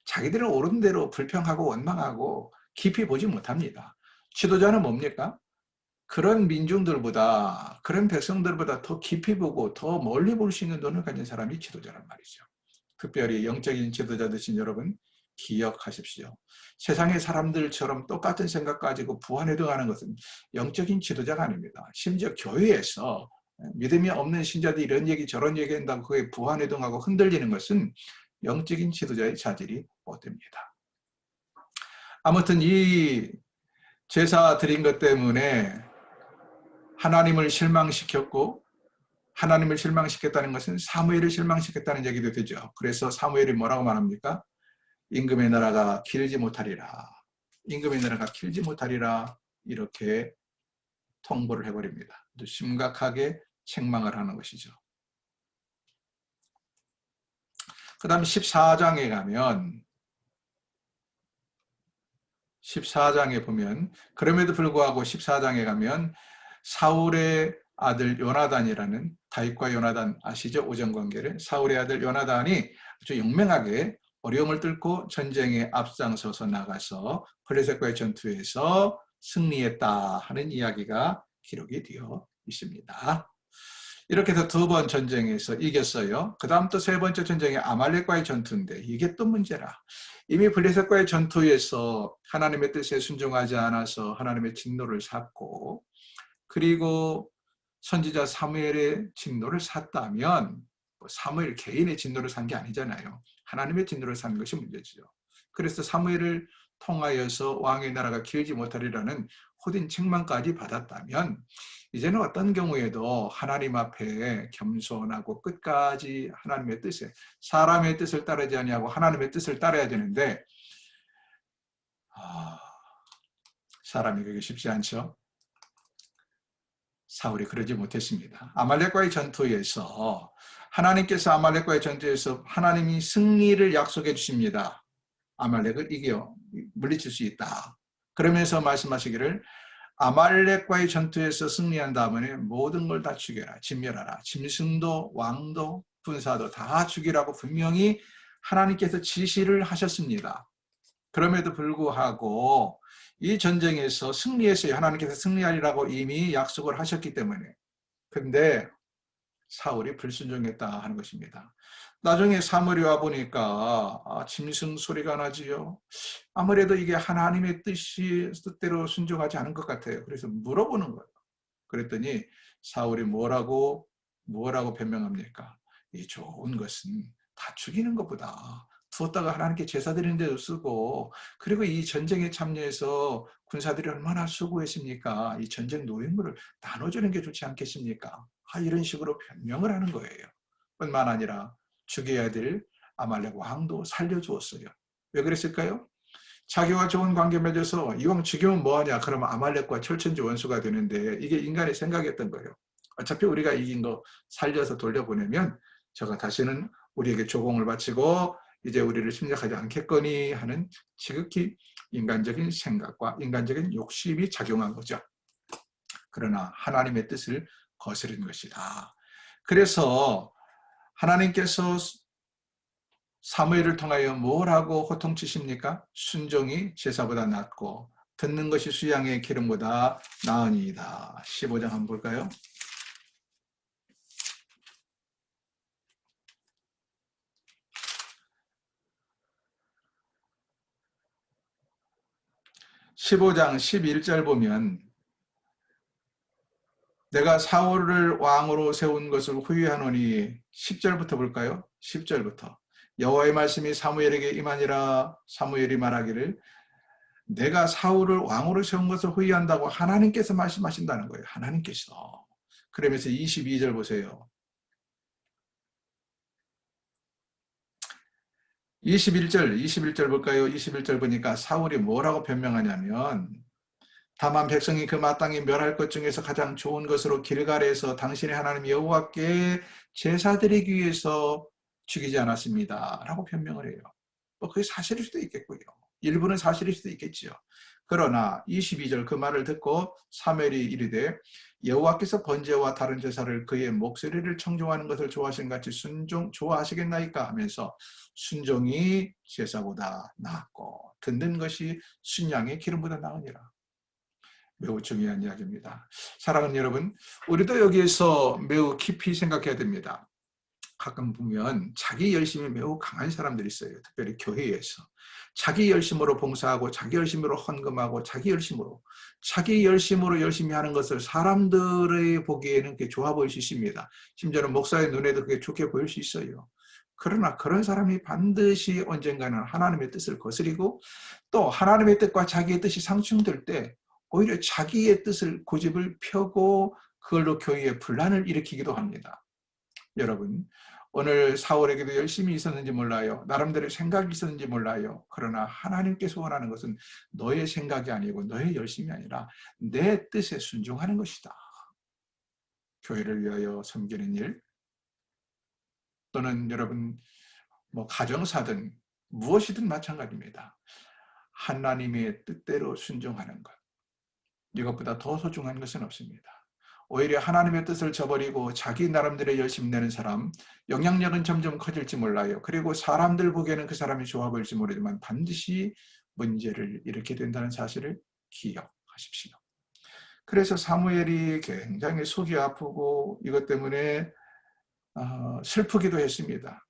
자기들은 옳은 대로 불평하고 원망하고 깊이 보지 못합니다. 지도자는 뭡니까? 그런 민중들보다 그런 백성들보다 더 깊이 보고 더 멀리 볼 수 있는 눈을 가진 사람이 지도자란 말이죠. 특별히 영적인 지도자 되신 여러분 기억하십시오. 세상의 사람들처럼 똑같은 생각 가지고 부안해동하는 것은 영적인 지도자가 아닙니다. 심지어 교회에서 믿음이 없는 신자들이 이런 얘기 저런 얘기 한다고 그게 부안해동하고 흔들리는 것은 영적인 지도자의 자질이 못 됩니다. 아무튼 이 제사 드린 것 때문에 하나님을 실망시켰고 하나님을 실망시켰다는 것은 사무엘을 실망시켰다는 얘기도 되죠. 그래서 사무엘이 뭐라고 말합니까? 임금의 나라가 길지 못하리라. 임금의 나라가 길지 못하리라 이렇게 통보를 해버립니다. 아주 심각하게 책망을 하는 것이죠. 그 다음 14장에 가면 14장에 보면 그럼에도 불구하고 14장에 가면 사울의 아들 요나단이라는 다윗과 요나단 아시죠? 오정관계를 사울의 아들 요나단이 아주 용맹하게 어려움을 뚫고 전쟁에 앞장서서 나가서 블레셋과의 전투에서 승리했다 하는 이야기가 기록이 되어 있습니다. 이렇게 해서 두 번 전쟁에서 이겼어요. 그 다음 또 세 번째 전쟁이 아말렉과의 전투인데 이게 또 문제라. 이미 블레셋과의 전투에서 하나님의 뜻에 순종하지 않아서 하나님의 진노를 샀고, 그리고 선지자 사무엘의 진노를 샀다면 사무엘 개인의 진노를 산 게 아니잖아요. 하나님의 진노를 산 것이 문제죠. 그래서 사무엘을 통하여서 왕의 나라가 길지 못하리라는 호딘 책망까지 받았다면 이제는 어떤 경우에도 하나님 앞에 겸손하고 끝까지 하나님의 뜻에, 사람의 뜻을 따르지 아니하고 하나님의 뜻을 따라야 되는데 사람이 그게 쉽지 않죠. 사울이 그러지 못했습니다. 아말렉과의 전투에서 하나님께서 아말렉과의 전투에서 하나님이 승리를 약속해 주십니다. 아말렉을 이겨 물리칠 수 있다. 그러면서 말씀하시기를 아말렉과의 전투에서 승리한 다음에 모든 걸 다 죽여라. 진멸하라. 짐승도 왕도 군사도 다 죽이라고 분명히 하나님께서 지시를 하셨습니다. 그럼에도 불구하고 이 전쟁에서 승리했어요. 하나님께서 승리하리라고 이미 약속을 하셨기 때문에. 근데 사울이 불순종했다 하는 것입니다. 나중에 사무엘이 와 보니까 짐승 소리가 나지요. 아무래도 이게 하나님의 뜻대로 순종하지 않은 것 같아요. 그래서 물어보는 거예요. 그랬더니 사울이 뭐라고 변명합니까? 이 좋은 것은 다 죽이는 것보다 두었다가 하나님께 제사 드리는 데도 쓰고, 그리고 이 전쟁에 참여해서 군사들이 얼마나 수고했습니까? 이 전쟁 노획물을 나눠주는 게 좋지 않겠습니까? 이런 식으로 변명을 하는 거예요. 뿐만 아니라 죽여야 될 아말렉 왕도 살려주었어요. 왜 그랬을까요? 자기와 좋은 관계 맺어서 이왕 죽이면 뭐하냐, 그러면 아말렉과 철천지 원수가 되는데, 이게 인간의 생각이었던 거예요. 어차피 우리가 이긴 거 살려서 돌려보내면 저가 다시는 우리에게 조공을 바치고 이제 우리를 침략하지 않겠거니 하는 지극히 인간적인 생각과 인간적인 욕심이 작용한 거죠. 그러나 하나님의 뜻을 거스른 것이다. 그래서 하나님께서 사무엘을 통하여 뭐라고 호통치십니까? 순종이 제사보다 낫고 듣는 것이 수양의 기름보다 나으니이다. 15장 한번 볼까요? (15장) 11절 보면 내가 사울을 왕으로 세운 것을 후회하노니, 10절부터 볼까요? 10절부터 여호와의 말씀이 사무엘에게 임하니라. 사무엘이 말하기를 내가 사울을 왕으로 세운 것을 후회한다고 하나님께서 말씀하신다는 거예요. 하나님께서. 그러면서 22절 보세요. 21절 볼까요? 21절 보니까 사울이 뭐라고 변명하냐면, 다만 백성이 그 마땅히 멸할 것 중에서 가장 좋은 것으로 길갈에서 당신의 하나님 여호와께 제사 드리기 위해서 죽이지 않았습니다 라고 변명을 해요. 그게 사실일 수도 있겠고요. 일부는 사실일 수도 있겠죠. 그러나 22절 그 말을 듣고 사무엘이 이르되 여호와께서 번제와 다른 제사를 그의 목소리를 청종하는 것을 좋아하시는 같이 좋아하시겠나이까 하면서 순종이 제사보다 나았고 듣는 것이 순양의 기름보다 나으니라. 매우 중요한 이야기입니다. 사랑하는 여러분, 우리도 여기에서 매우 깊이 생각해야 됩니다. 가끔 보면 자기 열심이 매우 강한 사람들이 있어요. 특별히 교회에서. 자기 열심으로 봉사하고 자기 열심으로 헌금하고 자기 열심으로 열심히 하는 것을 사람들의 보기에는 그게 좋아 보일 수 있습니다. 심지어는 목사의 눈에도 그게 좋게 보일 수 있어요. 그러나 그런 사람이 반드시 언젠가는 하나님의 뜻을 거스리고 또 하나님의 뜻과 자기의 뜻이 상충될 때 오히려 자기의 뜻을 고집을 펴고 그걸로 교회에 분란을 일으키기도 합니다. 여러분, 오늘 사울에게도 열심히 있었는지 몰라요. 나름대로 생각이 있었는지 몰라요. 그러나 하나님께서 원하는 것은 너의 생각이 아니고 너의 열심이 아니라 내 뜻에 순종하는 것이다. 교회를 위하여 섬기는 일, 또는 여러분 가정사든 무엇이든 마찬가지입니다. 하나님의 뜻대로 순종하는 것, 이것보다 더 소중한 것은 없습니다. 오히려 하나님의 뜻을 저버리고 자기 나름대로 열심히 내는 사람, 영향력은 점점 커질지 몰라요. 그리고 사람들 보기에는 그 사람이 좋아 보일지 모르지만 반드시 문제를 일으키게 된다는 사실을 기억하십시오. 그래서 사무엘이 굉장히 속이 아프고 이것 때문에 슬프기도 했습니다.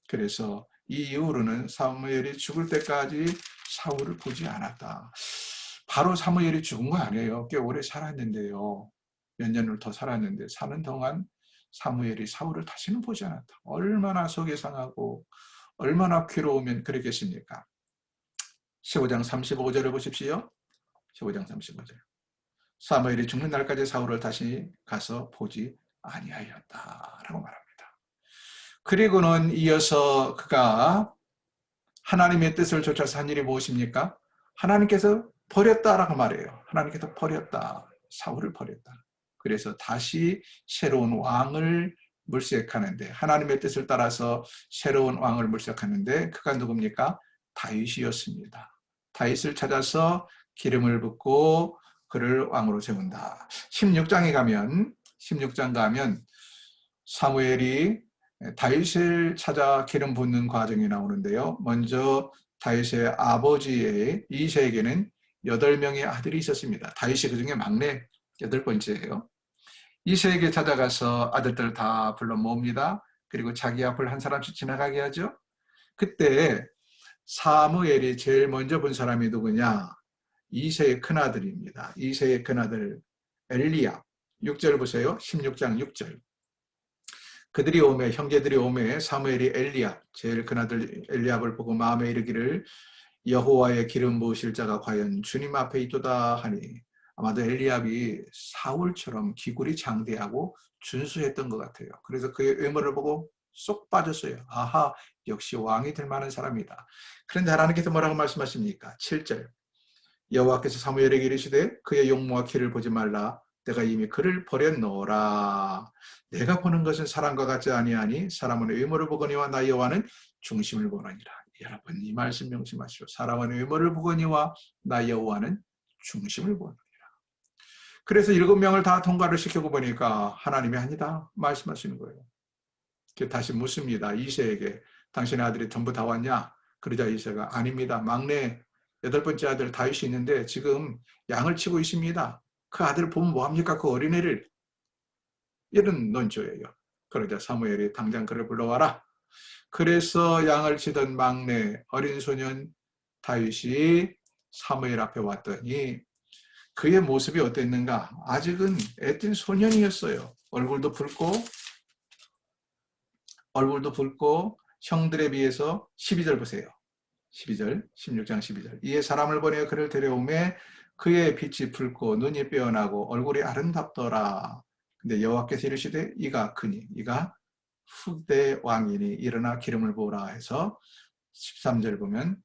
그래서 이 이후로는 사무엘이 죽을 때까지 사울을 보지 않았다. 바로 사무엘이 죽은 거 아니에요. 꽤 오래 살았는데요. 몇 년을 더 살았는데 사는 동안 사무엘이 사울을 다시는 보지 않았다. 얼마나 속이 상하고 얼마나 괴로우면 그랬겠습니까? 15장 35절을 보십시오. 15장 35절. 사무엘이 죽는 날까지 사울을 다시 가서 보지 아니하였다라고 말합니다. 그리고는 이어서 그가 하나님의 뜻을 쫓아서 한 일이 무엇입니까? 하나님께서 버렸다라고 말해요. 하나님께서 버렸다. 사울을 버렸다. 그래서 다시 새로운 왕을 물색하는데, 하나님의 뜻을 따라서 새로운 왕을 물색하는데 그가 누굽니까? 다윗이었습니다. 다윗을 찾아서 기름을 붓고 그를 왕으로 세운다. 16장에 가면 16장 가면 사무엘이 다윗을 찾아 기름 붓는 과정이 나오는데요. 먼저 다윗의 아버지의 이새에게는 8명의 아들이 있었습니다. 다윗이 그중에 막내 8번째예요. 이새에게 찾아가서 아들들 다 불러 모읍니다. 그리고 자기 앞을 한 사람씩 지나가게 하죠. 그때 사무엘이 제일 먼저 본 사람이 누구냐? 이새의 큰아들입니다. 이새의 큰아들 엘리압. 6절 보세요. 16장 6절. 그들이 오매, 형제들이 오매 사무엘이 엘리압, 제일 큰아들 엘리압을 보고 마음에 이르기를 여호와의 기름 부으실 자가 과연 주님 앞에 있도다 하니, 아마도 엘리압이 사울처럼 기굴이 장대하고 준수했던 것 같아요. 그래서 그의 외모를 보고 쏙 빠졌어요. 아하, 역시 왕이 될 만한 사람이다. 그런데 하나님께서 뭐라고 말씀하십니까? 7절. 여호와께서 사무엘에게 이르시되 그의 용모와 키를 보지 말라. 내가 이미 그를 버렸노라. 내가 보는 것은 사람과 같지 아니하니 사람은 외모를 보거니와 나 여호와는 중심을 보느니라. 여러분, 이 말씀 명심하시오. 사람은 외모를 보거니와 나 여호와는 중심을 보느니라. 그래서 7명을 다 통과를 시키고 보니까 하나님이 아니다 말씀하시는 거예요. 다시 묻습니다. 이새에게 당신의 아들이 전부 다 왔냐? 그러자 이새가 아닙니다. 막내 8번째 아들 다윗이 있는데 지금 양을 치고 있습니다. 그 아들을 보면 뭐합니까? 그 어린애를. 이런 논조예요. 그러자 사무엘이 당장 그를 불러와라. 그래서 양을 치던 막내 어린 소년 다윗이 사무엘 앞에 왔더니 그의 모습이 어땠는가? 아직은 애띤 소년이었어요. 얼굴도 붉고 형들에 비해서 12절 보세요. 12절, 16장 12절. 이에 사람을 보내어 그를 데려오매 그의 빛이 붉고 눈이 빼어나고 얼굴이 아름답더라. 근데 여호와께서 이르시되 이가 크니 이가 후대 왕이니 일어나 기름을 부으라 해서 13절 보면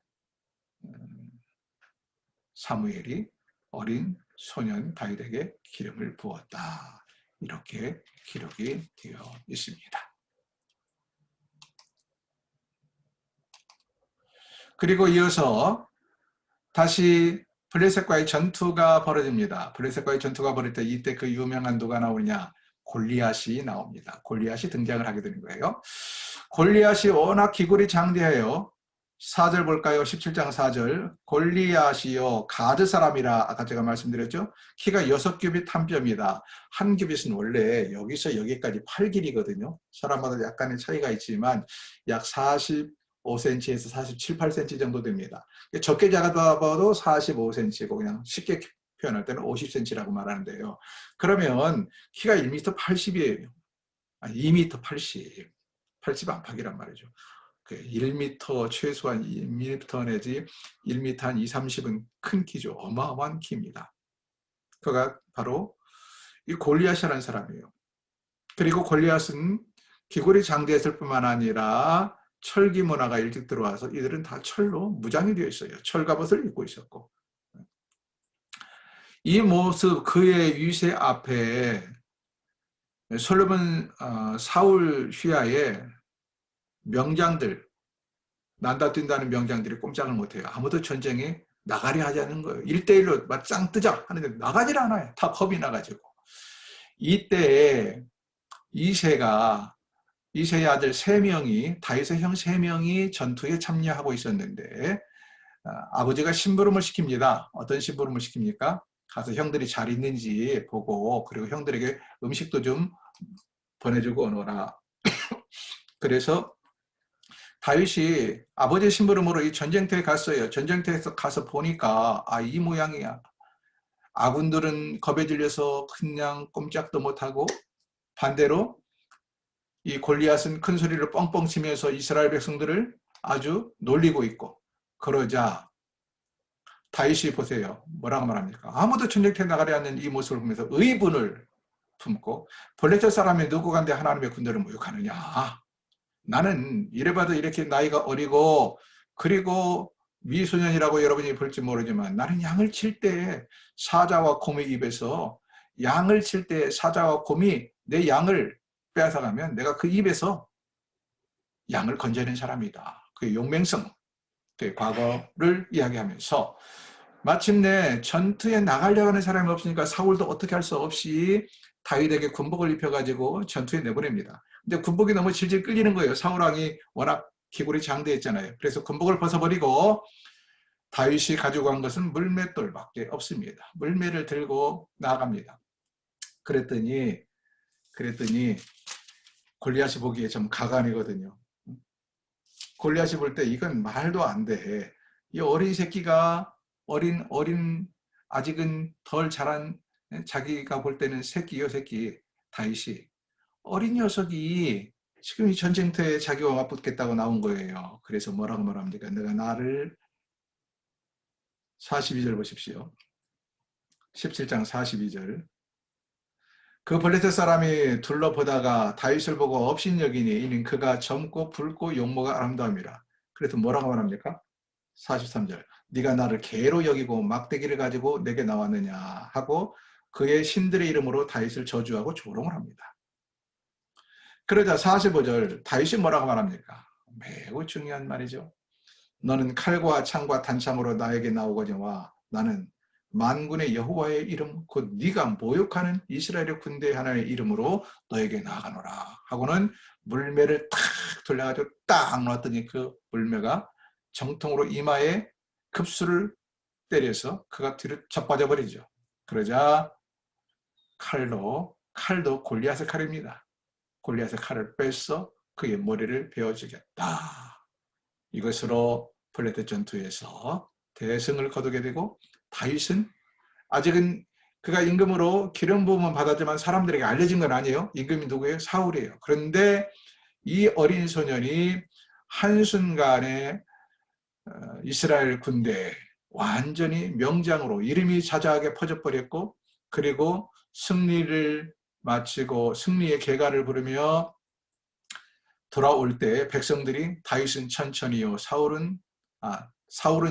사무엘이 어린 소년 다윗에게 기름을 부었다. 이렇게 기록이 되어 있습니다. 그리고 이어서 다시 블레셋과의 전투가 벌어집니다. 블레셋과의 전투가 벌어질 때 이때 그 유명한 누가 나오냐? 골리앗이 나옵니다. 골리앗이 등장을 하게 되는 거예요. 골리앗이 워낙 기굴이 장대해요. 4절 볼까요? 17장 4절. 골리앗이요 가드 사람이라 아까 제가 말씀드렸죠. 키가 6규빗 한 뼘이다. 한 규빗은 원래 여기서 여기까지 8길이거든요. 사람마다 약간의 차이가 있지만 약 45cm에서 47, 8cm 정도 됩니다. 적게 작아봐도 45cm고 그냥 쉽게 표현할 때는 50cm라고 말하는데요. 그러면 키가 1m 80이에요. 2m 80. 80 안팎이란 말이죠. 1m 최소한 2m 내지 1m 한 2, 30은 큰 키죠. 어마어마한 키입니다. 그가 바로 이 골리앗이라는 사람이에요. 그리고 골리앗은 기골이 장대했을 뿐만 아니라 철기 문화가 일찍 들어와서 이들은 다 철로 무장이 되어 있어요. 철갑옷을 입고 있었고, 이 모습 그의 위세 앞에 솔로몬 사울 휘하에 명장들, 난다 뛴다는 명장들이 꼼짝을 못해요. 아무도 전쟁에 나가려 하지 않는 거예요. 1대1로 맞짱 뜨자 하는데 나가질 않아요. 다 겁이 나가지고. 이때 이새의 아들 3명이, 다윗의 형 3명이 전투에 참여하고 있었는데 아버지가 심부름을 시킵니다. 어떤 심부름을 시킵니까? 가서 형들이 잘 있는지 보고 그리고 형들에게 음식도 좀 보내주고 오너라. 그래서 다윗이 아버지 심부름으로 이 전쟁터에 갔어요. 전쟁터에서 가서 보니까 이 모양이야. 아군들은 겁에 질려서 그냥 꼼짝도 못하고 반대로 이 골리앗은 큰 소리를 뻥뻥 치면서 이스라엘 백성들을 아주 놀리고 있고 그러자 다윗이 보세요. 뭐라고 말합니까? 아무도 전쟁터에 나가려 하는 이 모습을 보면서 의분을 품고 블레셋 사람이 누구 간데 하나님의 군대를 모욕하느냐. 나는 이래봐도 이렇게 나이가 어리고 그리고 미소년이라고 여러분이 볼지 모르지만 나는 양을 칠 때 사자와 곰의 입에서 양을 칠 때 사자와 곰이 내 양을 빼앗아가면 내가 그 입에서 양을 건져낸 사람이다. 그 용맹성, 그 과거를 이야기하면서 마침내 전투에 나가려고 하는 사람이 없으니까 사울도 어떻게 할 수 없이 다윗에게 군복을 입혀가지고 전투에 내보냅니다. 근데 군복이 너무 질질 끌리는 거예요. 사울왕이 워낙 기골이 장대했잖아요. 그래서 군복을 벗어버리고 다윗이 가지고 간 것은 물맷돌밖에 없습니다. 물매를 들고 나갑니다. 그랬더니 골리앗이 보기에 좀 가관이거든요. 골리앗이 볼 때 이건 말도 안 돼. 이 어린 새끼가 어린 아직은 덜 자란 자기가 볼 때는 새끼요 새끼 다윗이 어린 녀석이 지금 이 전쟁터에 자기와 맞붙겠다고 나온 거예요. 그래서 뭐라고 말합니까? 내가 나를 42절 보십시오. 17장 42절. 그 블레셋 사람이 둘러보다가 다윗을 보고 업신여기니 이는 그가 젊고 붉고 용모가 아름다움이라. 그래서 뭐라고 말합니까? 43절. 네가 나를 개로 여기고 막대기를 가지고 내게 나왔느냐 하고 그의 신들의 이름으로 다윗을 저주하고 조롱을 합니다. 그러자 45절 다윗이 뭐라고 말합니까? 매우 중요한 말이죠. 너는 칼과 창과 단창으로 나에게 나오거니와 나는 만군의 여호와의 이름 곧 네가 모욕하는 이스라엘의 군대 하나의 이름으로 너에게 나아가노라 하고는 물매를 탁 돌려가지고 딱 놨더니 그 물매가 정통으로 이마에 급수를 때려서 그가 뒤로 자빠져 버리죠. 그러자 칼도 골리앗의 칼입니다. 골리앗의 칼을 빼서 그의 머리를 베어주겠다. 이것으로 블레셋 전투에서 대승을 거두게 되고 다윗은 아직은 그가 임금으로 기름 부음은 받았지만 사람들에게 알려진 건 아니에요. 임금이 누구예요? 사울이에요. 그런데 이 어린 소년이 한순간에 이스라엘 군대에 완전히 명장으로 이름이 자자하게 퍼져버렸고 그리고 승리를 마치고 승리의 계가를 부르며 돌아올 때 백성들이 다윗은 천천히요 사울은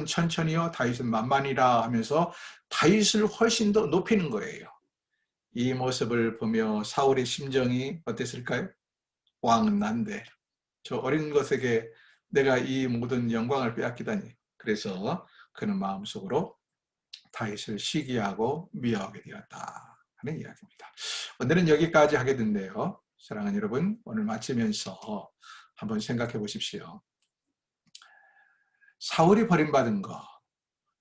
천천히요 다윗은 만만이라 하면서 다윗을 훨씬 더 높이는 거예요. 이 모습을 보며 사울의 심정이 어땠을까요? 왕은 난데 저 어린 것에게 내가 이 모든 영광을 빼앗기다니. 그래서 그는 마음속으로 다윗을 시기하고 미워하게 되었다 하는 이야기입니다. 오늘은 여기까지 하게 된대요. 사랑하는 여러분, 오늘 마치면서 한번 생각해 보십시오. 사울이 버림받은 거,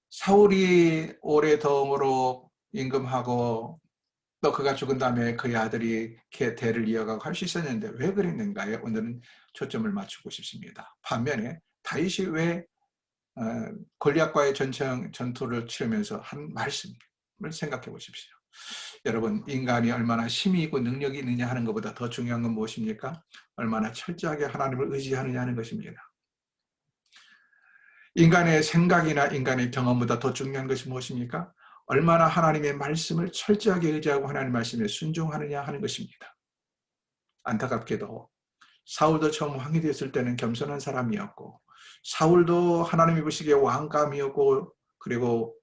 사울이 오래동으로 임금하고 또 그가 죽은 다음에 그의 아들이 대를 이어가고 할 수 있었는데 왜 그랬는가에 오늘은 초점을 맞추고 싶습니다. 반면에 다윗이 왜 골리앗과의 전투를 치르면서 한 말씀을 생각해 보십시오. 여러분, 인간이 얼마나 힘이 있고 능력이 있느냐 하는 것보다 더 중요한 건 무엇입니까? 얼마나 철저하게 하나님을 의지하느냐 하는 것입니다. 인간의 생각이나 인간의 경험보다 더 중요한 것이 무엇입니까? 얼마나 하나님의 말씀을 철저하게 의지하고 하나님의 말씀에 순종하느냐 하는 것입니다. 안타깝게도 사울도 처음 왕이 되었을 때는 겸손한 사람이었고 사울도 하나님이 보시기에 왕감이었고 그리고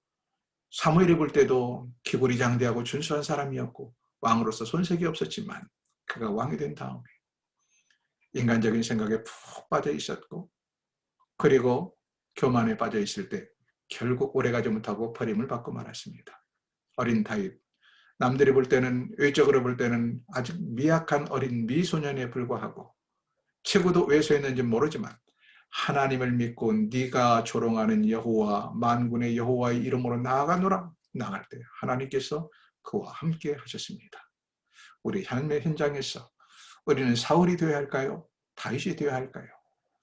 사무엘이 볼 때도 기고리장대하고 준수한 사람이었고 왕으로서 손색이 없었지만 그가 왕이 된 다음에 인간적인 생각에 푹 빠져 있었고 그리고 교만에 빠져 있을 때 결국 오래가지 못하고 버림을 받고 말았습니다. 어린 다윗, 남들이 볼 때는 외적으로 볼 때는 아주 미약한 어린 미소년에 불과하고 체구도 왜소했는지 모르지만 하나님을 믿고 네가 조롱하는 여호와 만군의 여호와의 이름으로 나아가노라. 나갈 때 하나님께서 그와 함께 하셨습니다. 우리 삶의 현장에서 우리는 사울이 되어야 할까요? 다윗이 되어야 할까요?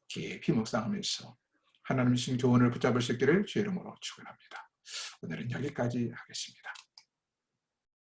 깊이 묵상하면서 하나님 주신 교훈을 붙잡을 수 있기를 주의 이름으로 축원합니다. 오늘은 여기까지 하겠습니다.